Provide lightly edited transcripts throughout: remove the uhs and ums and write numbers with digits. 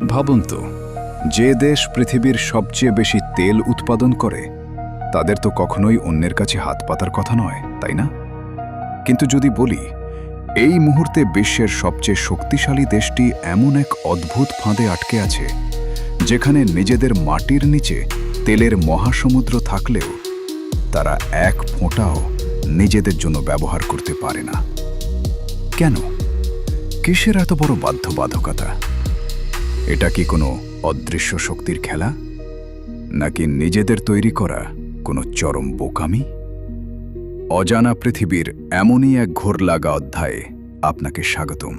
ভাবুন তো, যে দেশ পৃথিবীর সবচেয়ে বেশি তেল উৎপাদন করে তাদের তো কখনোই অন্যের কাছে হাত পাতার কথা নয়, তাই না? কিন্তু যদি বলি এই মুহূর্তে বিশ্বের সবচেয়ে শক্তিশালী দেশটি এমন এক অদ্ভুত ফাঁদে আটকে আছে যেখানে নিজেদের মাটির নিচে তেলের মহাসমুদ্র থাকলেও তারা এক ফোঁটাও নিজেদের জন্য ব্যবহার করতে পারে না। কেন? কিসের এত বড় বাধ্যবাধকতা? এটা কি কোনো অদৃশ্য শক্তির খেলা, নাকি নিজেদের তৈরি করা কোনো চরম বোকামি? অজানা পৃথিবীর এমনই এক ঘোর লাগা অধ্যায়ে আপনাকে স্বাগতম।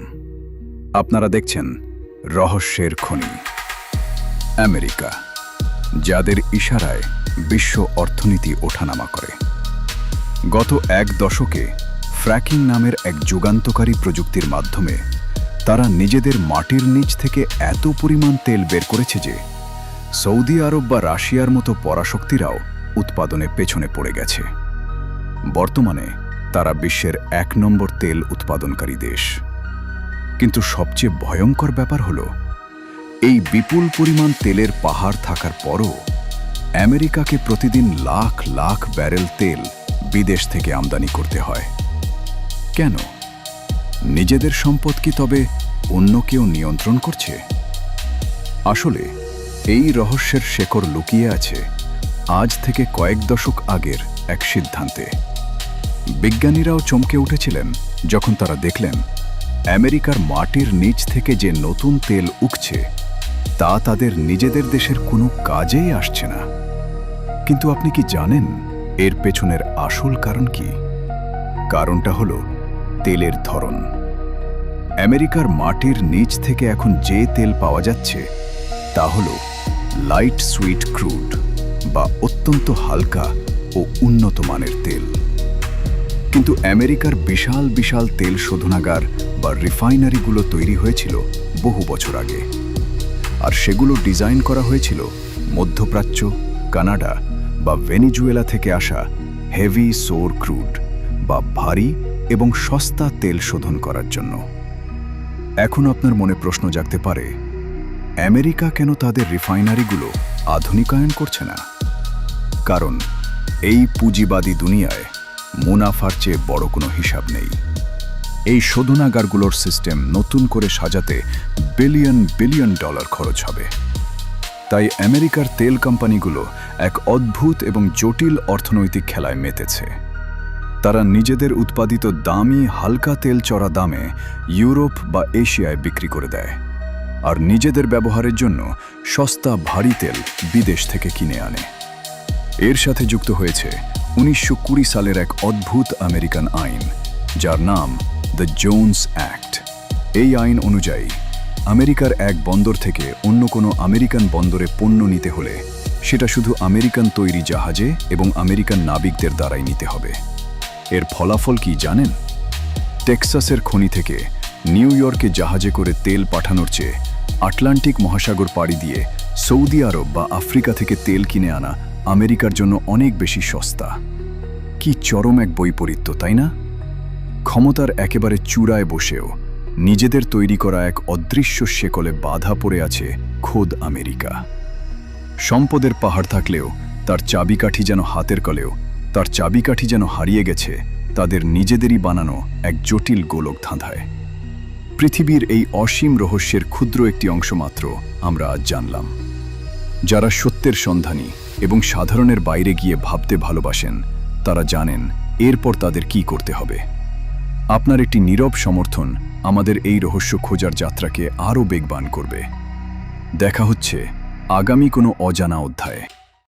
আপনারা দেখছেন রহস্যের খনি। আমেরিকা, যাদের ইশারায় বিশ্ব অর্থনীতি ওঠানামা করে। গত এক দশকে ফ্র্যাকিং নামের এক যুগান্তকারী প্রযুক্তির মাধ্যমে তারা নিজেদের মাটির নিচ থেকে এত পরিমাণ তেল বের করেছে যে সৌদি আরব বা রাশিয়ার মতো পরাশক্তিরাও উৎপাদনে পেছনে পড়ে গেছে। বর্তমানে তারা বিশ্বের ১ নম্বর তেল উৎপাদনকারী দেশ। কিন্তু সবচেয়ে ভয়ঙ্কর ব্যাপার হলো, এই বিপুল পরিমাণ তেলের পাহাড় থাকার পরও আমেরিকাকে প্রতিদিন লাখ লাখ ব্যারেল তেল বিদেশ থেকে আমদানি করতে হয়। কেন? নিজেদের সম্পদ কি তবে অন্য কেউ নিয়ন্ত্রণ করছে? আসলে এই রহস্যের শেকড় লুকিয়ে আছে আজ থেকে কয়েক দশক আগের এক সিদ্ধান্তে। বিজ্ঞানীরাও চমকে উঠেছিলেন যখন তারা দেখলেন আমেরিকার মাটির নিচ থেকে যে নতুন তেল উঠছে তা তাদের নিজেদের দেশের কোনো কাজেই আসছে না। কিন্তু আপনি কি জানেন এর পেছনের আসল কারণ কি? কারণটা হলো তেলের ধরন। আমেরিকার মাটির নিচ থেকে এখন যে তেল পাওয়া যাচ্ছে তা হলো লাইট সুইট ক্রুড বা অত্যন্ত হালকা ও উন্নত মানের তেল। কিন্তু আমেরিকার বিশাল বিশাল তেল শোধনাগার বা রিফাইনারিগুলো তৈরি হয়েছিল বহু বছর আগে, আর সেগুলো ডিজাইন করা হয়েছিল মধ্যপ্রাচ্য, কানাডা বা ভেনিজুয়েলা থেকে আসা হেভি সোর ক্রুড বা ভারী এবং সস্তা তেল শোধন করার জন্য। এখন আপনার মনে প্রশ্ন জাগতে পারে, আমেরিকা কেন তাদের রিফাইনারিগুলো আধুনিকায়ন করছে না? কারণ এই পুঁজিবাদী দুনিয়ায় মুনাফার চেয়ে বড় কোনো হিসাব নেই। এই শোধনাগারগুলোর সিস্টেম নতুন করে সাজাতে বিলিয়ন বিলিয়ন ডলার খরচ হবে। তাই আমেরিকার তেল কোম্পানিগুলো এক অদ্ভুত এবং জটিল অর্থনৈতিক খেলায় মেতেছে। তারা নিজেদের উৎপাদিত দামি হালকা তেল চড়া দামে ইউরোপ বা এশিয়ায় বিক্রি করে দেয়, আর নিজেদের ব্যবহারের জন্য সস্তা ভারী তেল বিদেশ থেকে কিনে আনে। এর সাথে যুক্ত হয়েছে ১৯২০ সালের এক অদ্ভুত আমেরিকান আইন, যার নাম দ্য জোনস অ্যাক্ট। এই আইন অনুযায়ী আমেরিকার এক বন্দর থেকে অন্য কোনো আমেরিকান বন্দরে পণ্য নিতে হলে সেটা শুধু আমেরিকান তৈরি জাহাজে এবং আমেরিকান নাবিকদের দ্বারাই নিতে হবে। এর ফলাফল কি জানেন? টেক্সাসের খনি থেকে নিউ ইয়র্কে জাহাজে করে তেল পাঠানোর চেয়ে আটলান্টিক মহাসাগর পাড়ি দিয়ে সৌদি আরব বা আফ্রিকা থেকে তেল কিনে আনা আমেরিকার জন্য অনেক বেশি সস্তা। কি চরম এক বৈপরীত্য, তাই না? ক্ষমতার একেবারে চূড়ায় বসেও নিজেদের তৈরি করা এক অদৃশ্য শেকলে বাধা পড়ে আছে খোদ আমেরিকা। সম্পদের পাহাড় থাকলেও তার চাবিকাঠি যেন হাতের কলেও তার চাবিকাঠি যেন হারিয়ে গেছে তাদের নিজেদেরই বানানো এক জটিল গোলক ধাঁধায়। পৃথিবীর এই অসীম রহস্যের ক্ষুদ্র একটি অংশ মাত্র আমরা আজ জানলাম। যারা সত্যের সন্ধানী এবং সাধারণের বাইরে গিয়ে ভাবতে ভালোবাসেন তারা জানেন এরপর তাদের কি করতে হবে। আপনার একটি নীরব সমর্থন আমাদের এই রহস্য খোঁজার যাত্রাকে আরও বেগবান করবে। দেখা হচ্ছে আগামী কোনো অজানা অধ্যায়ে।